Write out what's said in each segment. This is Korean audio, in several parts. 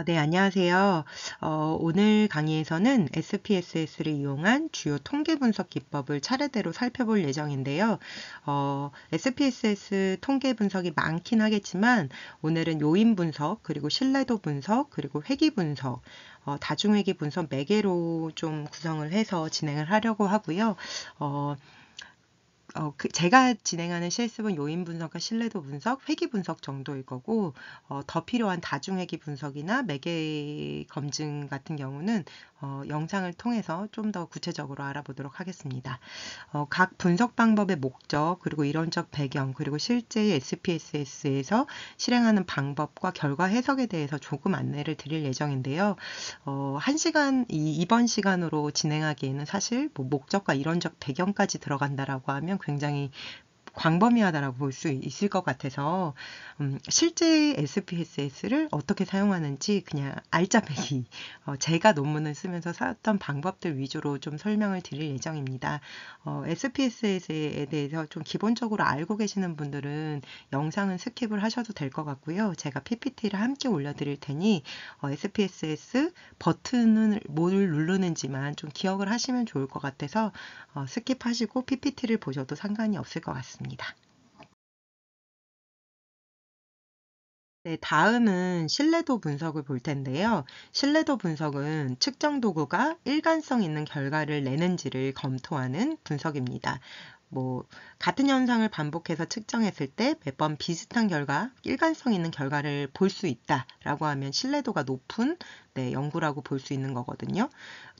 네, 안녕하세요. 오늘 강의에서는 SPSS를 이용한 주요 통계 분석 기법을 차례대로 살펴볼 예정인데요. SPSS 통계 분석이 많긴 하겠지만 오늘은 요인 분석, 그리고 신뢰도 분석, 그리고 회귀 분석, 다중회귀 분석 4개로 좀 구성을 해서 진행을 하려고 하고요. 제가 진행하는 실습은 요인 분석과 신뢰도 분석, 회귀 분석 정도일 거고, 더 필요한 다중회귀 분석이나 매개 검증 같은 경우는 영상을 통해서 좀 더 구체적으로 알아보도록 하겠습니다. 각 분석 방법의 목적, 그리고 이론적 배경, 그리고 실제의 SPSS에서 실행하는 방법과 결과 해석에 대해서 조금 안내를 드릴 예정인데요. 이번 시간으로 진행하기에는 사실 뭐 목적과 이론적 배경까지 들어간다라고 하면 굉장히 광범위하다라고 볼 수 있을 것 같아서 실제 SPSS를 어떻게 사용하는지 그냥 알짜배기 제가 논문을 쓰면서 썼던 방법들 위주로 좀 설명을 드릴 예정입니다. SPSS에 대해서 좀 기본적으로 알고 계시는 분들은 영상은 스킵을 하셔도 될 것 같고요. 제가 PPT를 함께 올려드릴 테니 SPSS 버튼을 뭘 누르는지만 좀 기억을 하시면 좋을 것 같아서 스킵하시고 PPT를 보셔도 상관이 없을 것 같습니다. 네, 다음은 신뢰도 분석을 볼 텐데요. 신뢰도 분석은 측정 도구가 일관성 있는 결과를 내는지를 검토하는 분석입니다. 같은 현상을 반복해서 측정했을 때 매번 비슷한 결과, 일관성 있는 결과를 볼 수 있다라고 하면 신뢰도가 높은 연구라고 볼 수 있는 거거든요.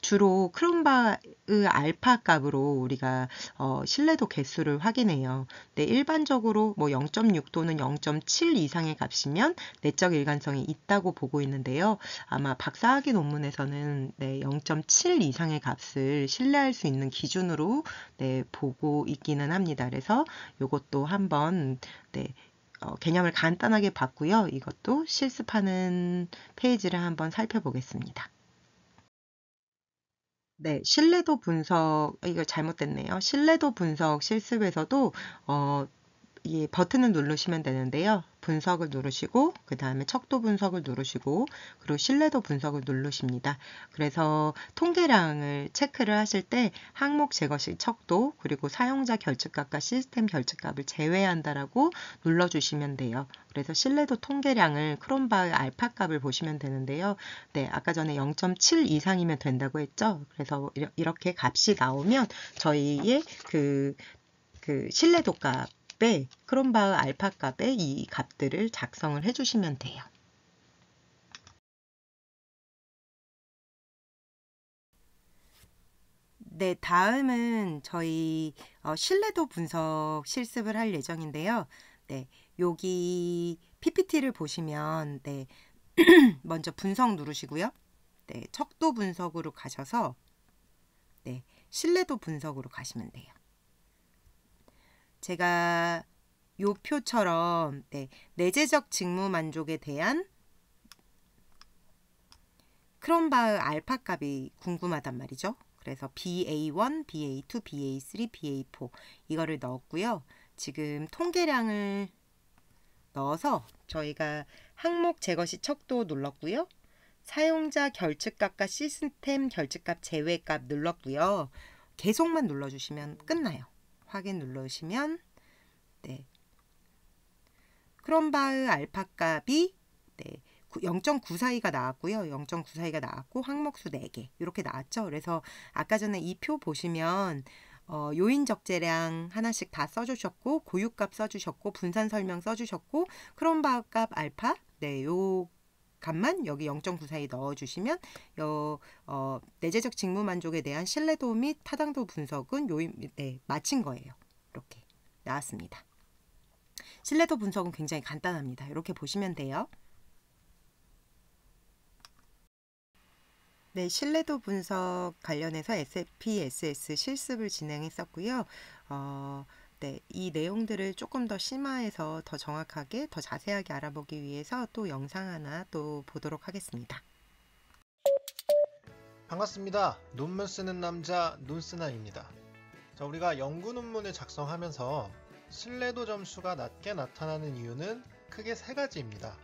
주로 크롬바의 알파 값으로 우리가 신뢰도 개수를 확인해요. 일반적으로 0.6 또는 0.7 이상의 값이면 내적 일관성이 있다고 보고 있는데요. 아마 박사학위 논문에서는 0.7 이상의 값을 신뢰할 수 있는 기준으로 보고 있기는 합니다. 그래서 이것도 한번 개념을 간단하게 봤고요. 이것도 실습하는 페이지를 한번 살펴보겠습니다. 네, 신뢰도 분석, 이거 잘못됐네요. 신뢰도 분석 실습에서도 이 버튼을 누르시면 되는데요. 분석을 누르시고 그 다음에 척도 분석을 누르시고 그리고 신뢰도 분석을 누르십니다. 그래서 통계량을 체크를 하실 때 항목 제거 시 척도 그리고 사용자 결집값과 시스템 결집값을 제외한다라고 눌러주시면 돼요. 그래서 신뢰도 통계량을 크롬바의 알파 값을 보시면 되는데요. 네, 아까 전에 0.7 이상이면 된다고 했죠. 그래서 이렇게 값이 나오면 저희의 그 신뢰도 값 크롬바의 알파 값에 이 값들을 작성을 해주시면 돼요. 네, 다음은 저희 신뢰도 분석 실습을 할 예정인데요. 네, 여기 PPT를 보시면 먼저 분석 누르시고요. 네, 척도 분석으로 가셔서 신뢰도 분석으로 가시면 돼요. 제가 요 표처럼 내재적 직무 만족에 대한 크롬바의 알파 값이 궁금하단 말이죠. 그래서 BA1, BA2, BA3, BA4 이거를 넣었고요. 지금 통계량을 넣어서 저희가 항목 제거 시 척도 눌렀고요. 사용자 결집값과 시스템 결집값 제외값 눌렀고요. 계속만 눌러주시면 끝나요. 확인 누르시면 크롬바의 알파 값이 0.942가 나왔고요. 0.942가 나왔고 항목수 4개 이렇게 나왔죠. 그래서 아까 전에 이 표 보시면 요인 적재량 하나씩 다 써주셨고 고유값 써주셨고 분산 설명 써주셨고 크롬바 값 알파 요 값만 여기 0.942 넣어주시면 내재적 직무 만족에 대한 신뢰도 및 타당도 분석은 마친 거예요. 이렇게 나왔습니다. 신뢰도 분석은 굉장히 간단합니다. 이렇게 보시면 돼요. 네, 신뢰도 분석 관련해서 SPSS 실습을 진행했었고요. 이 내용들을 조금 더 심화해서 더 정확하게, 더 자세하게 알아보기 위해서 또 영상 하나 또 보도록 하겠습니다. 반갑습니다. 논문 쓰는 남자 논쓰나입니다. 자, 우리가 연구 논문을 작성하면서 신뢰도 점수가 낮게 나타나는 이유는 크게 3가지입니다.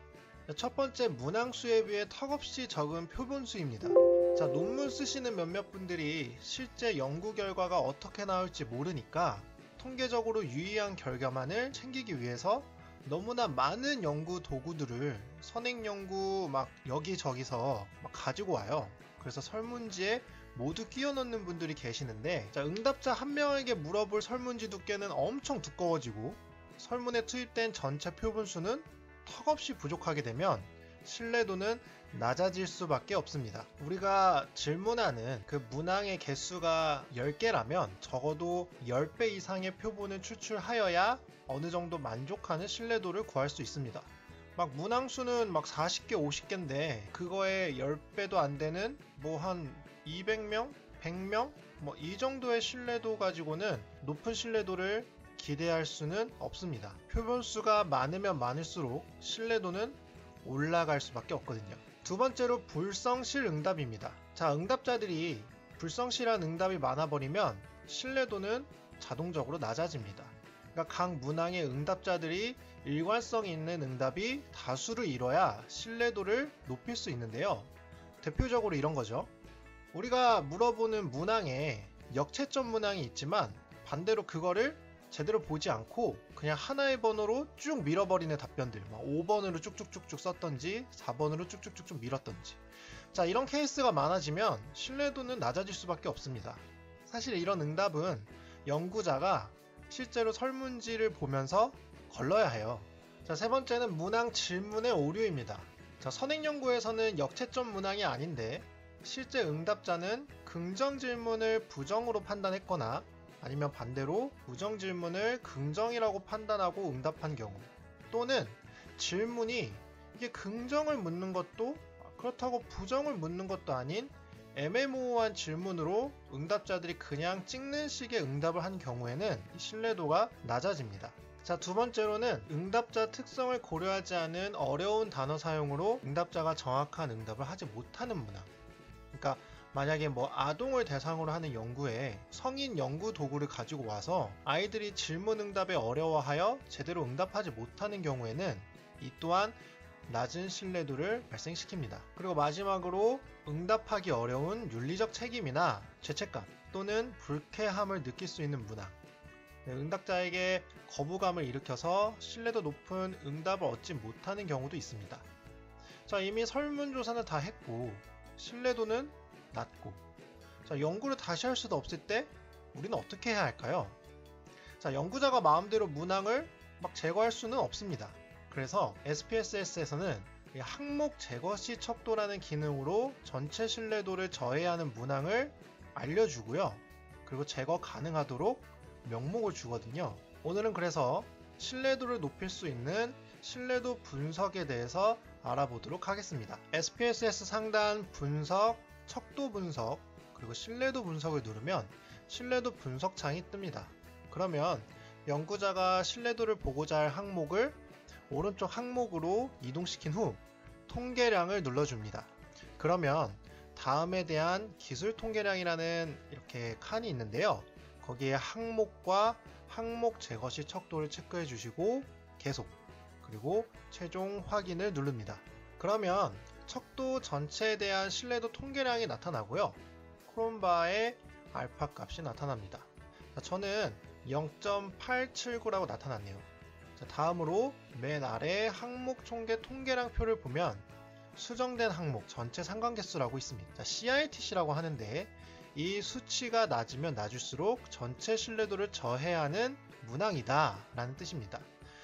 첫 번째, 문항수에 비해 턱없이 적은 표본수입니다. 자, 논문 쓰시는 몇몇 분들이 실제 연구 결과가 어떻게 나올지 모르니까 통계적으로 유의한 결과만을 챙기기 위해서 너무나 많은 연구 도구들을 선행 연구 막 여기저기서 막 가지고 와요. 그래서 설문지에 모두 끼워 넣는 분들이 계시는데, 자, 응답자 한 명에게 물어볼 설문지 두께는 엄청 두꺼워지고 설문에 투입된 전체 표본수는 턱없이 부족하게 되면 신뢰도는 낮아질 수밖에 없습니다. 우리가 질문하는 그 문항의 개수가 10개라면 적어도 10배 이상의 표본을 추출하여야 어느 정도 만족하는 신뢰도를 구할 수 있습니다. 막 문항수는 막 40개, 50개인데 그거에 10배도 안 되는 뭐 한 200명, 100명? 뭐 이 정도의 신뢰도 가지고는 높은 신뢰도를 기대할 수는 없습니다. 표본수가 많으면 많을수록 신뢰도는 올라갈 수밖에 없거든요. 두 번째로 불성실 응답입니다. 자, 응답자들이 불성실한 응답이 많아버리면 신뢰도는 자동적으로 낮아집니다. 그러니까 각 문항의 응답자들이 일관성 있는 응답이 다수를 이뤄야 신뢰도를 높일 수 있는데요. 대표적으로 이런 거죠. 우리가 물어보는 문항에 역채점 문항이 있지만 반대로 그거를 제대로 보지 않고 그냥 하나의 번호로 쭉 밀어버리는 답변들, 막 5번으로 쭉쭉쭉쭉 썼던지 4번으로 쭉쭉쭉쭉 밀었던지. 자, 이런 케이스가 많아지면 신뢰도는 낮아질 수밖에 없습니다. 사실 이런 응답은 연구자가 실제로 설문지를 보면서 걸러야 해요. 자, 세 번째는 문항 질문의 오류입니다. 자, 선행 연구에서는 역채점 문항이 아닌데 실제 응답자는 긍정 질문을 부정으로 판단했거나 아니면 반대로 부정 질문을 긍정이라고 판단하고 응답한 경우, 또는 질문이 이게 긍정을 묻는 것도 그렇다고 부정을 묻는 것도 아닌 애매모호한 질문으로 응답자들이 그냥 찍는 식의 응답을 한 경우에는 신뢰도가 낮아집니다. 자, 두 번째로는 응답자 특성을 고려하지 않은 어려운 단어 사용으로 응답자가 정확한 응답을 하지 못하는 문항. 그러니까 만약에 뭐 아동을 대상으로 하는 연구에 성인 연구 도구를 가지고 와서 아이들이 질문 응답에 어려워하여 제대로 응답하지 못하는 경우에는 이 또한 낮은 신뢰도를 발생시킵니다. 그리고 마지막으로 응답하기 어려운 윤리적 책임이나 죄책감 또는 불쾌함을 느낄 수 있는 문항. 응답자에게 거부감을 일으켜서 신뢰도 높은 응답을 얻지 못하는 경우도 있습니다. 자, 이미 설문조사는 다 했고 신뢰도는 낮고, 자, 연구를 다시 할 수도 없을 때 우리는 어떻게 해야 할까요? 자, 연구자가 마음대로 문항을 막 제거할 수는 없습니다. 그래서 SPSS에서는 항목 제거 시 척도라는 기능으로 전체 신뢰도를 저해하는 문항을 알려주고요. 그리고 제거 가능하도록 명목을 주거든요. 오늘은 그래서 신뢰도를 높일 수 있는 신뢰도 분석에 대해서 알아보도록 하겠습니다. SPSS 상단 분석, 척도 분석, 그리고 신뢰도 분석을 누르면 신뢰도 분석 창이 뜹니다. 그러면 연구자가 신뢰도를 보고자 할 항목을 오른쪽 항목으로 이동시킨 후 통계량을 눌러줍니다. 그러면 다음에 대한 기술 통계량이라는 이렇게 칸이 있는데요. 거기에 항목과 항목 제거 시 척도를 체크해 주시고 계속, 그리고 최종 확인을 누릅니다. 그러면 척도 전체에 대한 신뢰도 통계량이 나타나고요. 크롬바의 알파 값이 나타납니다. 자, 저는 0.879라고 나타났네요. 자, 다음으로 맨 아래 항목 총계 통계량 표를 보면 수정된 항목 전체 상관계수라고 있습니다. 자, CITC라고 하는데 이 수치가 낮으면 낮을수록 전체 신뢰도를 저해하는 문항이다 라는 뜻입니다.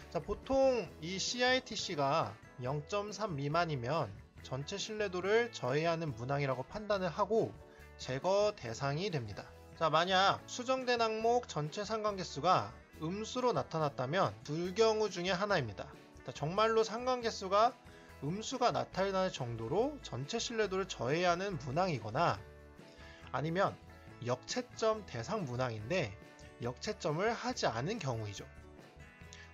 자, 보통 이 CITC가 0.3 미만이면 전체 신뢰도를 저해하는 문항이라고 판단을 하고 제거 대상이 됩니다. 자, 만약 수정된 항목 전체 상관계수가 음수로 나타났다면 두 경우 중에 하나입니다. 자, 정말로 상관계수가 음수가 나타날 정도로 전체 신뢰도를 저해야 하는 문항이거나 아니면 역채점 대상 문항인데 역채점을 하지 않은 경우이죠.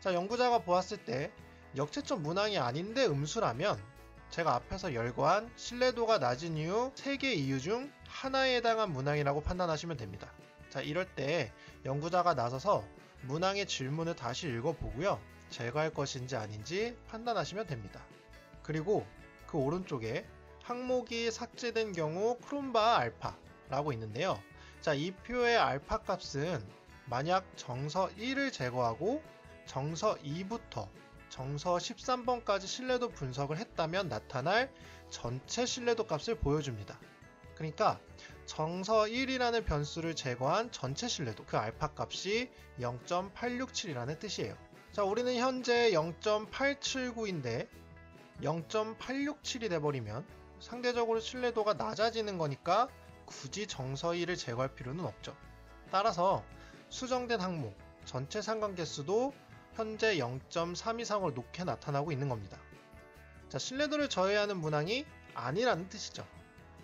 자, 연구자가 보았을 때 역채점 문항이 아닌데 음수라면 제가 앞에서 열거한 신뢰도가 낮은 이유 3개 이유 중 하나에 해당한 문항이라고 판단하시면 됩니다. 자, 이럴 때 연구자가 나서서 문항의 질문을 다시 읽어보고요. 제거할 것인지 아닌지 판단하시면 됩니다. 그리고 그 오른쪽에 항목이 삭제된 경우 크롬바 알파라고 있는데요. 자, 이 표의 알파 값은 만약 정서 1을 제거하고 정서 2부터 정서 13번까지 신뢰도 분석을 했다면 나타날 전체 신뢰도 값을 보여줍니다. 그러니까 정서 1이라는 변수를 제거한 전체 신뢰도, 그 알파 값이 0.867이라는 뜻이에요. 자, 우리는 현재 0.879인데 0.867이 돼버리면 상대적으로 신뢰도가 낮아지는 거니까 굳이 정서 1을 제거할 필요는 없죠. 따라서 수정된 항목 전체 상관계수도 현재 0.3 이상으로 높게 나타나고 있는 겁니다. 자, 신뢰도를 저해하는 문항이 아니라는 뜻이죠.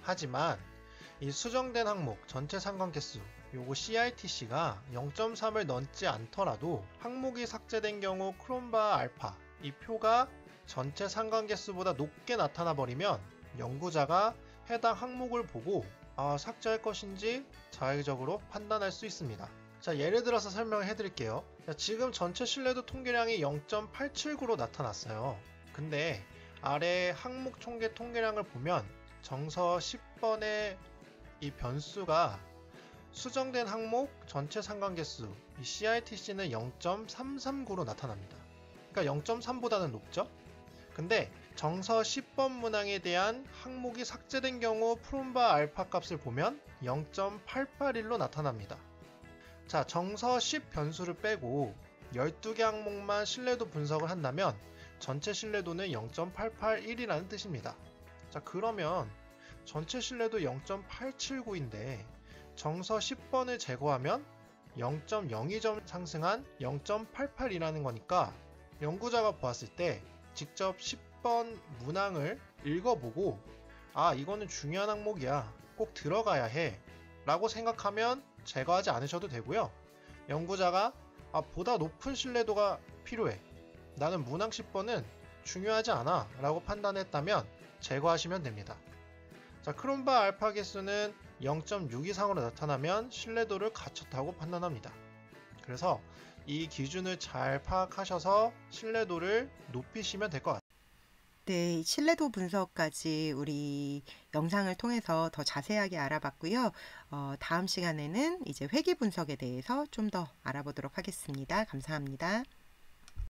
하지만 이 수정된 항목 전체 상관계수 요거 CRTC가 0.3을 넘지 않더라도 항목이 삭제된 경우 크롬바 알파 이 표가 전체 상관계수보다 높게 나타나 버리면 연구자가 해당 항목을 보고 삭제할 것인지 자의적으로 판단할 수 있습니다. 자, 예를 들어서 설명을 해드릴게요. 자, 지금 전체 신뢰도 통계량이 0.879로 나타났어요. 근데 아래 항목 총계 통계량을 보면 정서 10번의 이 변수가 수정된 항목 전체 상관계수 이 CRTC는 0.339로 나타납니다. 그러니까 0.3보다는 높죠? 근데 정서 10번 문항에 대한 항목이 삭제된 경우 크롬바 알파 값을 보면 0.881로 나타납니다. 자, 정서 10 변수를 빼고 12개 항목만 신뢰도 분석을 한다면 전체 신뢰도는 0.881이라는 뜻입니다. 자, 그러면 전체 신뢰도 0.879인데 정서 10번을 제거하면 0.02점 상승한 0.88이라는 거니까 연구자가 보았을 때 직접 10번 문항을 읽어보고 이거는 중요한 항목이야, 꼭 들어가야 해 라고 생각하면 제거하지 않으셔도 되고요. 연구자가 보다 높은 신뢰도가 필요해, 나는 문항 10번은 중요하지 않아 라고 판단했다면 제거하시면 됩니다. 자, 크롬바 알파 개수는 0.6 이상으로 나타나면 신뢰도를 갖췄다고 판단합니다. 그래서 이 기준을 잘 파악하셔서 신뢰도를 높이시면 될 것 같아요. 네, 신뢰도 분석까지 우리 영상을 통해서 더 자세하게 알아봤고요. 다음 시간에는 이제 회귀 분석에 대해서 좀 더 알아보도록 하겠습니다. 감사합니다.